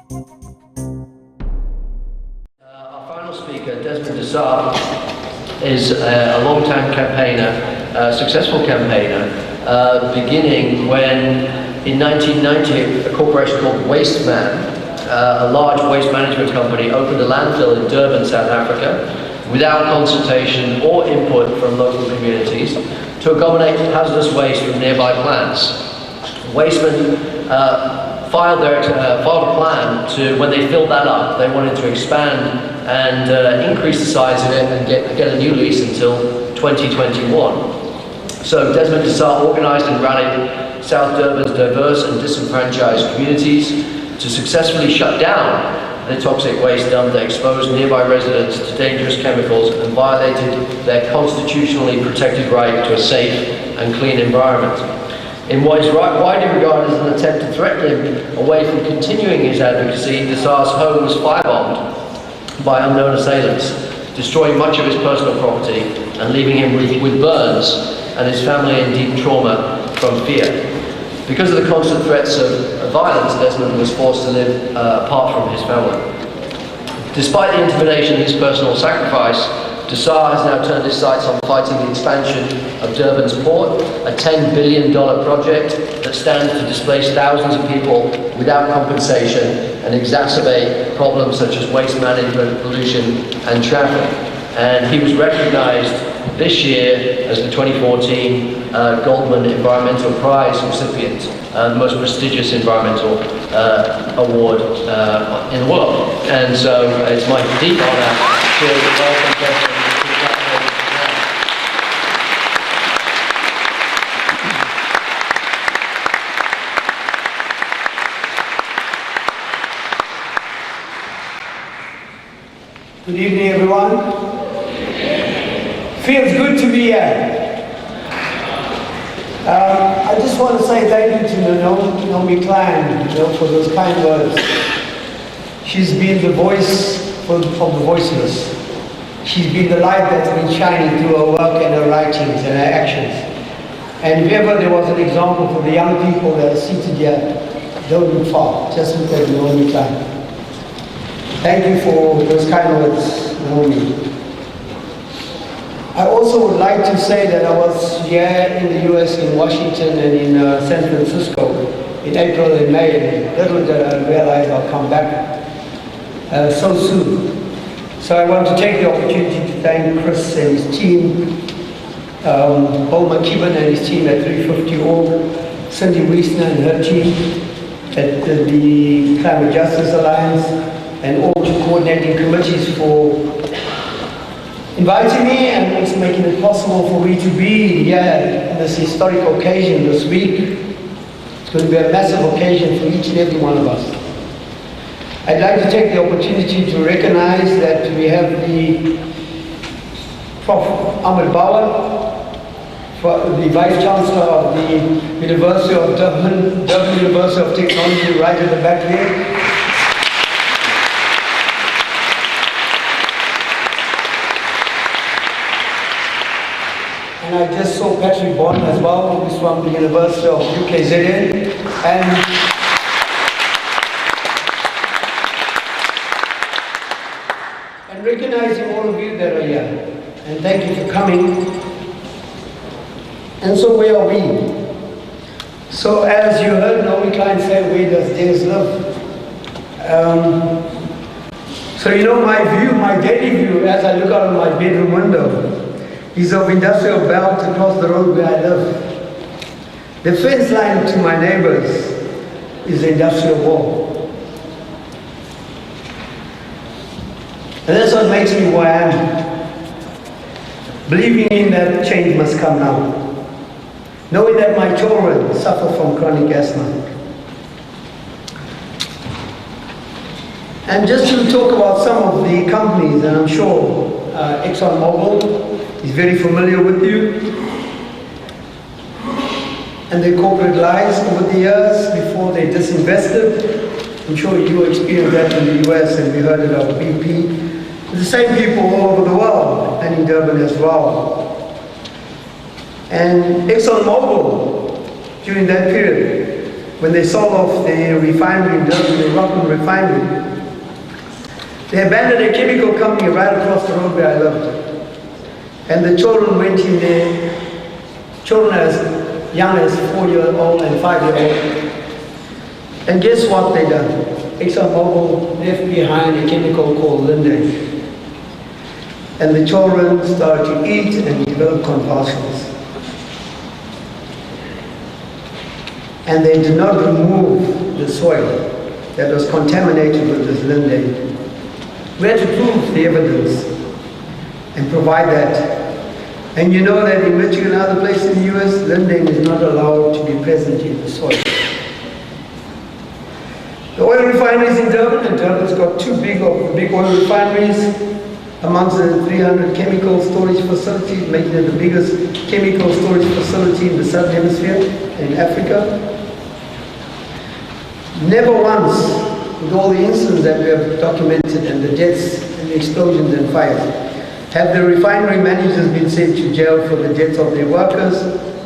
Our final speaker, Desmond Desart, is a long-time campaigner, a successful campaigner, beginning when, in 1990, a corporation called Wasteman, a large waste management company, opened a landfill in Durban, South Africa, without consultation or input from local communities, to accommodate hazardous waste from nearby plants. Wasteman filed a plan to, when they filled that up, they wanted to expand and increase the size of it and get a new lease until 2021. So Desmond Desart organized and rallied South Durban's diverse and disenfranchised communities to successfully shut down the toxic waste dump that exposed nearby residents to dangerous chemicals and violated their constitutionally protected right to a safe and clean environment. In what is widely regarded as an attempt to threaten him away from continuing his advocacy, Desart's home was firebombed by unknown assailants, destroying much of his personal property and leaving him with burns and his family in deep trauma from fear. Because of the constant threats of violence, Desmond was forced to live apart from his family. Despite the intimidation and his personal sacrifice, Desart has now turned his sights on fighting the expansion of Durban's port, a $10 billion project that stands to displace thousands of people without compensation and exacerbate problems such as waste management, pollution, and traffic. And he was recognized this year as the 2014 Goldman Environmental Prize recipient, the most prestigious environmental award in the world. And so it's my deep honor to welcome Desmond. Good evening, everyone. Feels good to be here. I just want to say thank you to Naomi Klein, for those kind words. She's been the voice of the voiceless. She's been the light that's been shining through her work and her writings and her actions. And if ever there was an example for the young people that are seated here, don't look far. Just look at Naomi Klein. Thank you for those kind words, Naomi. I also would like to say that I was here in the US, in Washington and in San Francisco in April and May, and little did I realize I'll come back so soon. So I want to take the opportunity to thank Chris and his team, Paul McKibben and his team at 350 Org, Cindy Wiesner and her team at the Climate Justice Alliance, and all the coordinating committees for inviting me and also making it possible for me to be here on this historic occasion this week. It's going to be a massive occasion for each and every one of us. I'd like to take the opportunity to recognize that we have the Prof. Ahmed Bauer, the Vice Chancellor of the University of Durban, Durban University of Technology, right at the back there. And I just saw Patrick Bond as well, who's from the University of UKZN. And recognizing all of you that are here. And thank you for coming. And so where are we? So as you heard Naomi Klein say, where does Des live? So my view, my daily view, as I look out of my bedroom window, is of industrial belt across the road where I live. The fence line to my neighbors is the industrial wall. And that's what makes me who I am. Believing in that change must come now. Knowing that my children suffer from chronic asthma. And just to talk about some of the companies, and I'm sure ExxonMobil is very familiar with you, and their corporate lies over the years before they disinvested. I'm sure you experienced that in the US, and we heard it of BP. The same people all over the world, and in Durban as well. And ExxonMobil, during that period, when they sold off their refinery in Durban, the Rockland refinery, they abandoned a chemical company right across the road where I lived. And the children went in there, children as young as 4-year-old and 5-year-old. And guess what they done? ExxonMobil left behind a chemical called Linde. And the children started to eat and develop convulsions. And they did not remove the soil that was contaminated with this Linde. We had to prove the evidence and provide that. And you know that in Michigan and other places in the US, Linde is not allowed to be present in the soil. The oil refineries in Durban, and Durban's got two big oil refineries, amongst the 300 chemical storage facilities, making it the biggest chemical storage facility in the Southern Hemisphere, in Africa. Never once, with all the incidents that we have documented and the deaths and the explosions and fires, have the refinery managers been sent to jail for the deaths of their workers,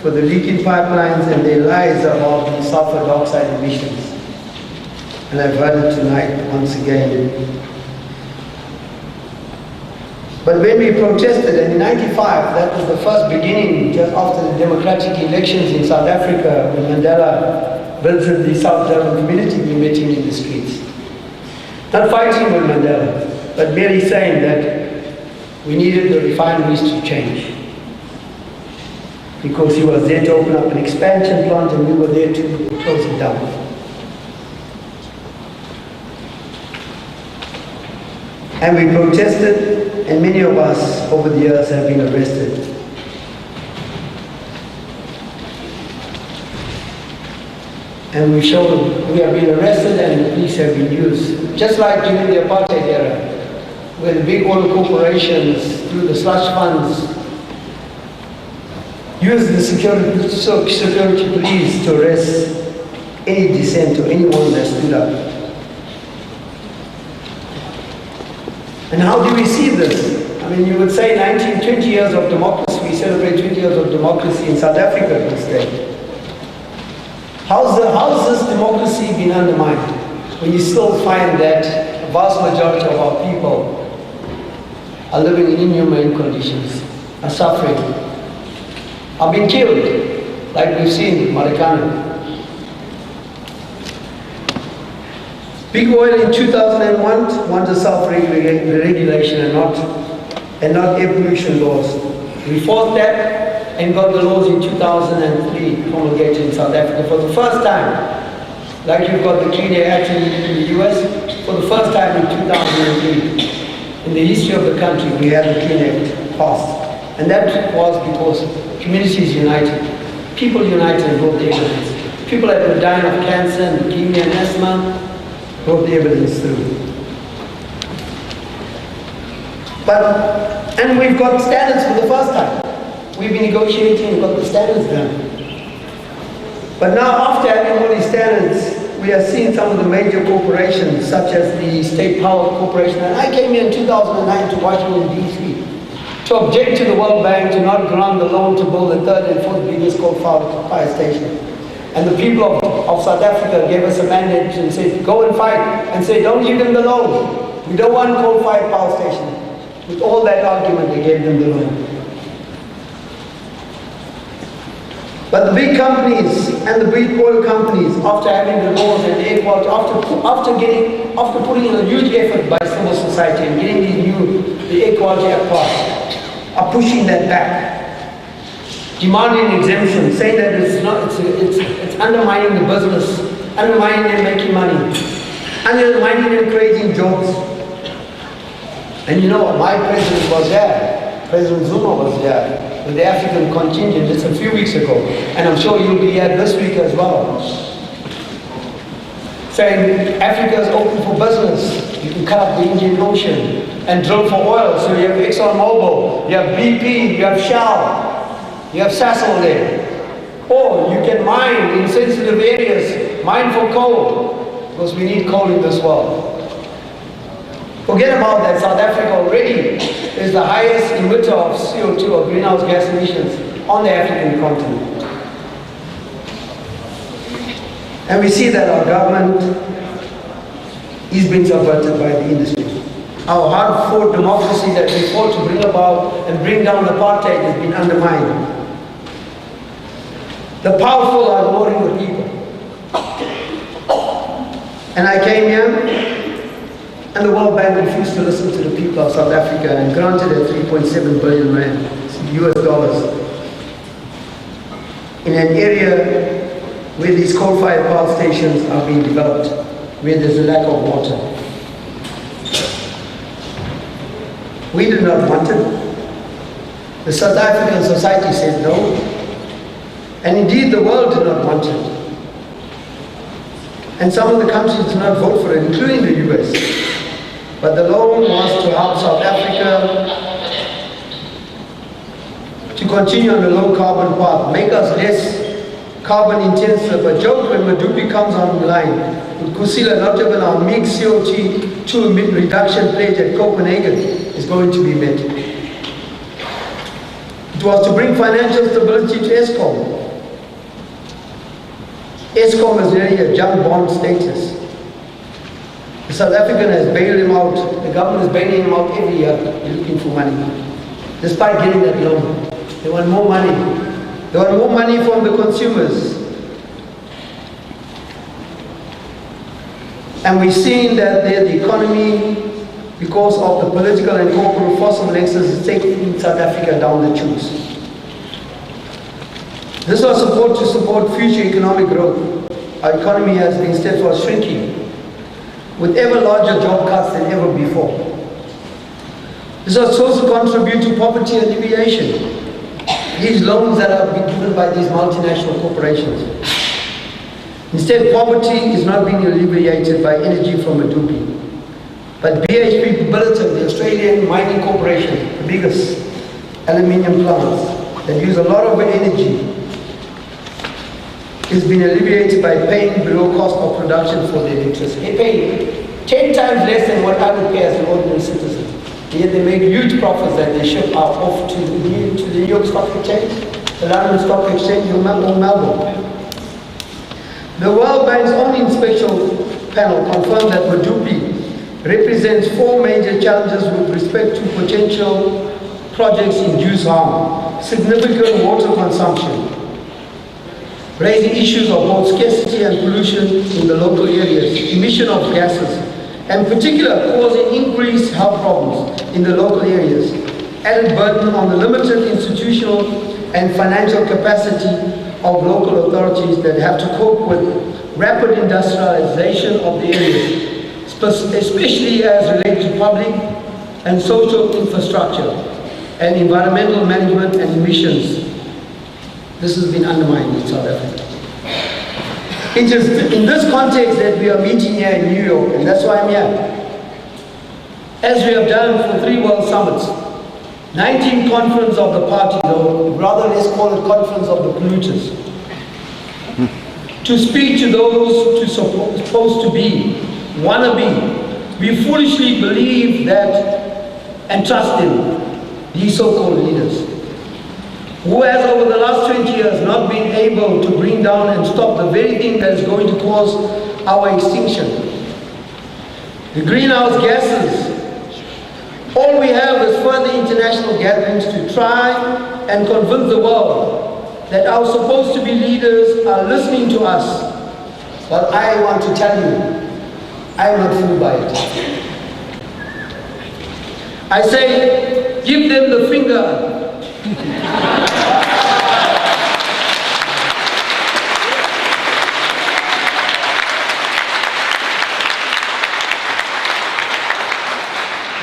for the leaking pipelines and their lies about the sulfur dioxide emissions. And I've heard it tonight once again. But when we protested, and in '95, that was the first beginning, just after the democratic elections in South Africa, when Mandela visited the South Durban community, we met him in the streets. Not fighting with Mandela, but merely saying that we needed the refineries to change. Because he was there to open up an expansion plant and we were there to close it down. And we protested, and many of us over the years have been arrested. And we showed we have been arrested and the police have been used. Just like during the apartheid era, where the big oil corporations, through the slush funds, used the security police to arrest any dissent or anyone that stood up. And how do we see this? I mean, you would say 20 years of democracy, we celebrate 20 years of democracy in South Africa this day. How's this democracy been undermined when you still find that a vast majority of our people are living in inhumane conditions, are suffering, are being killed, like we've seen in Marikana. Big Oil in 2001 wanted self-regulation and not air pollution laws. We fought that and got the laws in 2003 promulgated in South Africa for the first time. Like you've got the Clean Air Act in the US, for the first time in 2003. In the history of the country, we had the Clean Air Act passed. And that was because communities united. People united and brought the evidence. People that were dying of cancer and leukemia and asthma brought the evidence through. And we've got standards for the first time. We've been negotiating and got the standards done. But now after having all these standards, we are seeing some of the major corporations, such as the State Power Corporation. And I came here in 2009 to Washington, D.C. to object to the World Bank to not grant the loan to build the third and fourth biggest coal-fired fire station. And the people of South Africa gave us a mandate and said, go and fight, and say, don't give them the loan. We don't want coal-fired power station. With all that argument, they gave them the loan. But the big companies and the big oil companies, after having the laws and the air quality, after putting in a huge effort by civil society and getting the Air Quality Act passed, are pushing that back, demanding exemption, saying that it's undermining the business, undermining them making money, undermining them creating jobs. And you know what? My president was there. President Zuma was there with the African contingent just a few weeks ago. And I'm sure you'll be here this week as well. Saying Africa is open for business. You can cut up the Indian Ocean and drill for oil. So you have ExxonMobil, you have BP, you have Shell, you have Sasol there. Or you can mine in sensitive areas, mine for coal, because we need coal in this world. Forget about that. South Africa already is the highest emitter of CO2 or greenhouse gas emissions on the African continent. And we see that our government is being subverted by the industry. Our hard-fought democracy that we fought to bring about and bring down apartheid has been undermined. The powerful are ignoring the people. And I came here, and the World Bank refused to listen to the people of South Africa and granted it 3.7 billion rand, US dollars, in an area where these coal-fired power stations are being developed, where there's a lack of water. We did not want it. The South African society said no. And indeed, the world did not want it. And some of the countries did not vote for it, including the US. But the law was to help South Africa to continue on a low carbon path, make us less carbon intensive. A joke when Medupi comes online. Kusila, not even our MIG CO2 reduction pledge at Copenhagen is going to be met. It was to bring financial stability to Eskom. Eskom is really a junk bond status. The South African has bailed him out. The government is bailing him out every year. They're looking for money. Despite getting that loan, they want more money. They want more money from the consumers. And we've seen that the economy, because of the political and corporate fossil nexus, is taking South Africa down the tubes. This was supposed to support future economic growth. Our economy has been steadfast shrinking, with ever larger job cuts than ever before. This was supposed to contribute to poverty alleviation. These loans that have been given by these multinational corporations. Instead, poverty is not being alleviated by energy from Medupi. But BHP Billiton, the Australian mining corporation, the biggest aluminium plants that use a lot of energy, is being alleviated by paying below cost of production for their electricity. They pay 10 times less than what I would pay as an ordinary citizen. Yet they make huge profits that they ship out off to the New York Stock Exchange, the London Stock Exchange, or Melbourne. The World Bank's own inspection panel confirmed that Medupi represents 4 major challenges with respect to potential projects induce harm: significant water consumption, raising issues of both scarcity and pollution in the local areas, emission of gases, and in particular causing increased health problems in the local areas, added burden on the limited institutional and financial capacity of local authorities that have to cope with rapid industrialization of the areas, especially as related to public and social infrastructure and environmental management and emissions. This has been undermined in South Africa. It is in this context that we are meeting here in New York, and that's why I'm here. As we have done for 3 World Summits, 19 Conference of the Parties, or rather let's call it Conference of the Polluters, to speak to those who are supposed to be, wannabe. We foolishly believe that and trust in these so-called leaders, who has over the last 20 years not been able to bring down and stop the very thing that is going to cause our extinction. The greenhouse gases. All we have is further international gatherings to try and convince the world that our supposed to be leaders are listening to us. But I want to tell you, I am not fooled by it. I say, give them the finger.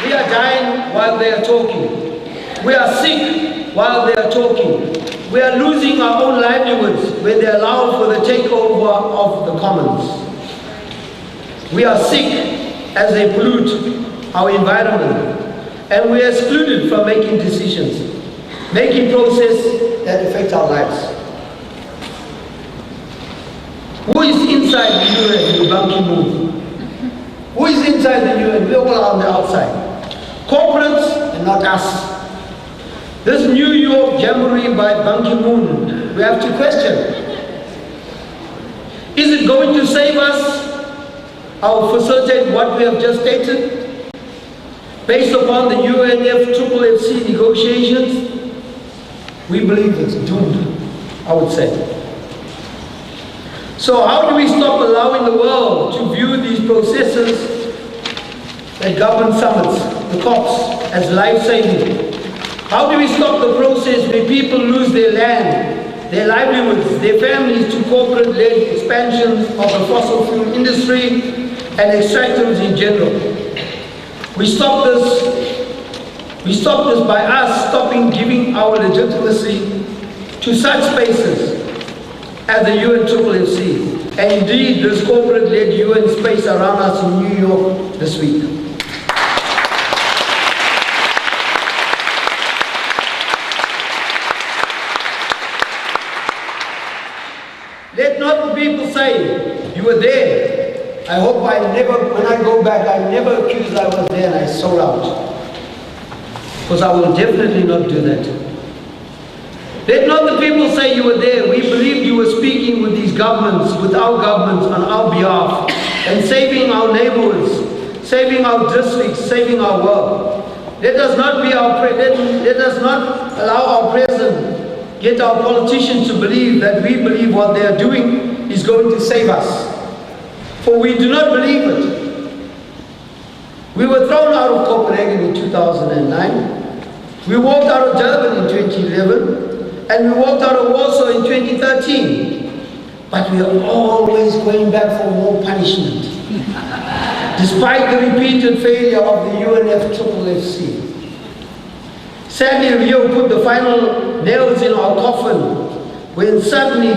We are dying while they are talking. We are sick while they are talking. We are losing our own livelihoods when they allow for the takeover of the commons. We are sick as they pollute our environment, and we are excluded from making decisions, making processes that affect our lives. Who is inside the UN, the Ban Ki-moon? Who is inside the UN? We all are on the outside. Corporates and not us. This New York Jamboree by Ban Ki-moon, we have to question. Is it going to save us? I'll facilitate what we have just stated. Based upon the UNFCCC negotiations, we believe it's doomed, I would say. So how do we stop allowing the world to view these processes that govern summits, the COPs, as life-saving? How do we stop the process where people lose their land, their livelihoods, their families to corporate-led expansions of the fossil fuel industry and extractives in general? We stop this by us stopping giving our legitimacy to such spaces as the UNFCCC, and indeed this corporate-led UN space around us in New York this week. Let not the people say, you were there. I hope when I go back, I never accuse I was there and I sold out. Because I will definitely not do that. Let not the people say you were there. We believed you were speaking with these governments, with our governments on our behalf, and saving our neighborhoods, saving our districts, saving our world. Let us not allow our president, get our politicians to believe that we believe what they are doing is going to save us. For we do not believe it. We were thrown out of Copenhagen in 2009. We walked out of Durban in 2011. And we walked out of Warsaw in 2013. But we are always going back for more punishment. Despite the repeated failure of the UNFCCC. Sadly, Rio put the final nails in our coffin when suddenly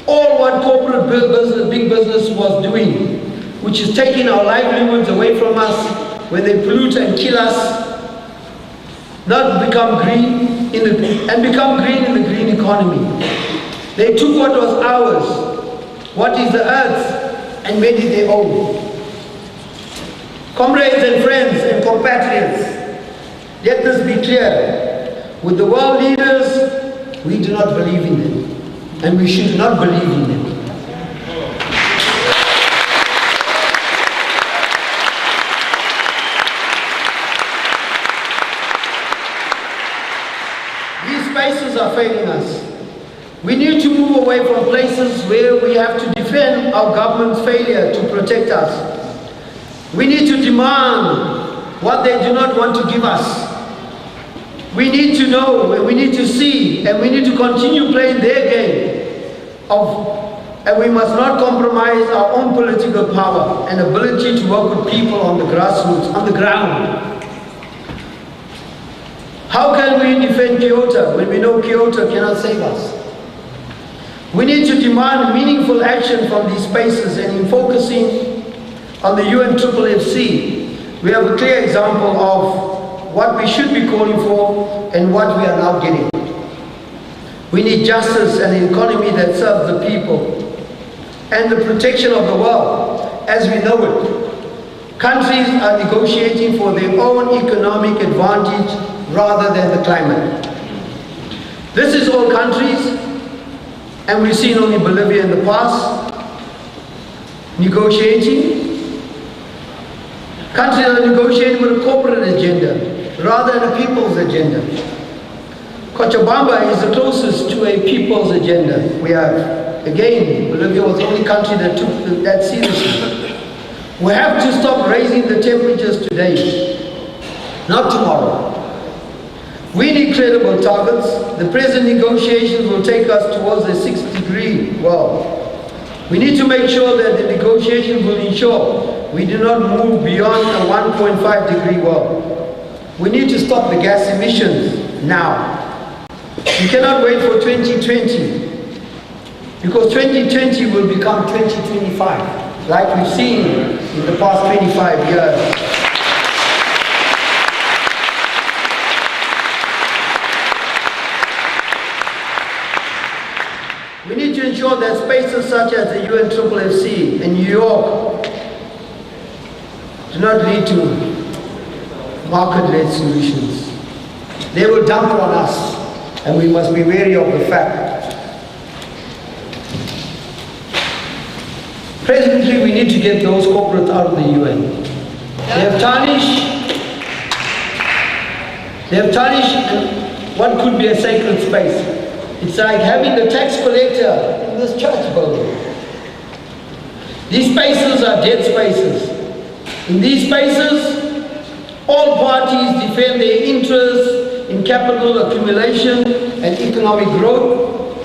all what corporate business, big business was doing, which is taking our livelihoods away from us when they pollute and kill us, not become green and become green in the green economy. They took what was ours, what is the earth, and made it their own. Comrades and friends and compatriots, let this be clear. With the world leaders, we do not believe in them. And we should not believe in them. These spaces are failing us. We need to move away from places where we have to defend our government's failure to protect us. We need to demand what they do not want to give us. We need to know, and we need to see, and we need to continue playing their game and we must not compromise our own political power and ability to work with people on the grassroots, on the ground. How can we defend Kyoto when we know Kyoto cannot save us? We need to demand meaningful action from these spaces, and in focusing on the UNFCCC, we have a clear example of what we should be calling for and what we are now getting. We need justice and an economy that serves the people and the protection of the world as we know it. Countries are negotiating for their own economic advantage rather than the climate. This is all countries, and we've seen only Bolivia in the past, negotiating. Countries are negotiating with a corporate agenda rather than a people's agenda. Cochabamba is the closest to a people's agenda we have. Again, Bolivia was the only country that took that seriously. We have to stop raising the temperatures today, not tomorrow. We need credible targets. The present negotiations will take us towards a 6-degree world. We need to make sure that the negotiations will ensure we do not move beyond a 1.5-degree world. We need to stop the gas emissions now. We cannot wait for 2020, because 2020 will become 2025, like we've seen in the past 25 years. We need to ensure that spaces such as the UNFCCC in New York do not lead to market-led solutions. They will dump on us, and we must be wary of the fact. Presently, we need to get those corporates out of the UN. They have tarnished what could be a sacred space. It's like having the tax collector in this church building. These spaces are dead spaces. In these spaces, all parties defend their interests in capital accumulation and economic growth,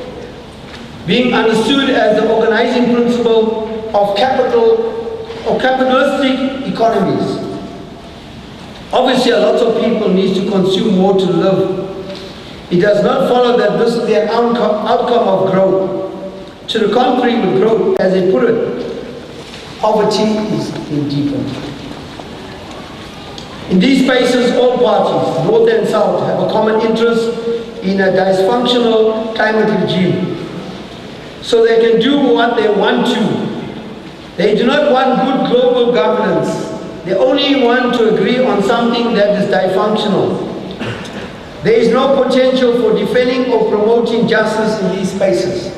being understood as the organizing principle of capital or capitalistic economies. Obviously, lots of people need to consume more to live. It does not follow that this is the outcome of growth. To the contrary, with growth, as they put it, poverty is deepened. In these spaces, all parties, North and South, have a common interest in a dysfunctional climate regime, so they can do what they want to. They do not want good global governance. They only want to agree on something that is dysfunctional. There is no potential for defending or promoting justice in these spaces.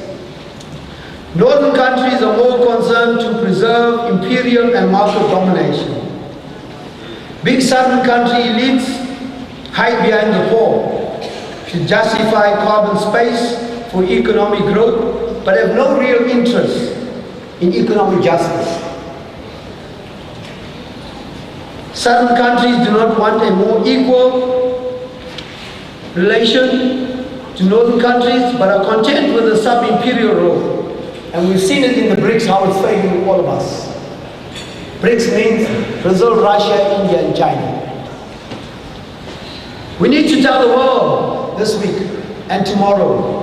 Northern countries are more concerned to preserve imperial and market domination. Big southern country elites hide behind the poor, should justify carbon space for economic growth, but have no real interest in economic justice. Southern countries do not want a more equal relation to northern countries, but are content with a sub-imperial role. And we've seen it in the BRICS, how it's failing all of us. BRICS means Brazil, Russia, India, and China. We need to tell the world This week and tomorrow,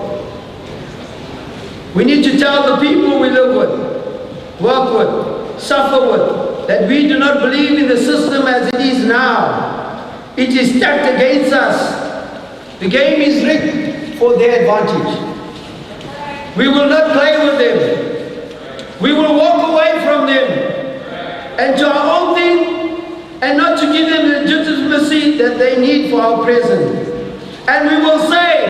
we need to tell the people we live with, work with, suffer with, that we do not believe in the system as it is now. It is stacked against us. The game is rigged for their advantage. We will not play with them. We will walk away from them and do our own thing, and not to give them the legitimacy that they need for our present. And we will say,